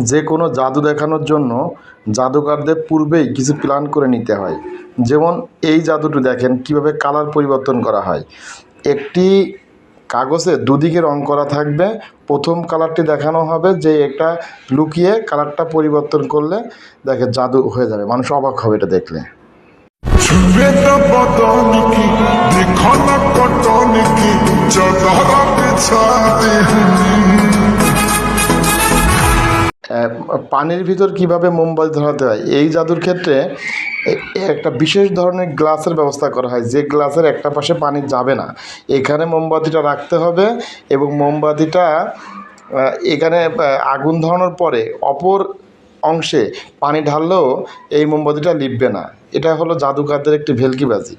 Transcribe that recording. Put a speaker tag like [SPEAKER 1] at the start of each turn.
[SPEAKER 1] যে কোনো জাদু দেখানোর জন্য জাদুকরদের পূর্বেই কিছু প্ল্যান করে নিতে হয়। যেমন এই জাদুটি দেখেন কিভাবে কালার পরিবর্তন করা হয়। একটি কাগজে দুদিকে রং করা থাকবে। প্রথম কালারটি দেখানো হবে যে এটা লুকিয়ে কালারটা পরিবর্তন করলে দেখে জাদু হয়ে যাবে, মানুষ অবাক হবে এটা দেখলে।
[SPEAKER 2] छुए तो बदन की देखो न कटन की चदर बिछाती
[SPEAKER 1] পানির ভিতর কিভাবে মোমবাতি ধরাতে হয়, এই জাদুর ক্ষেত্রে একটা বিশেষ ধরনের গ্লাসের ব্যবস্থা করা হয়, যে গ্লাসের একটা পাশে পানি যাবে না, এখানে মোমবাতিটা রাখতে হবে এবং মোমবাতিটা এখানে আগুন ধরানোর পরে অপর অংশে পানি ঢাললেও এই মোমবাতিটা লিভবে না। এটা হলো জাদুকরদের একটি ভেলকিবাজি।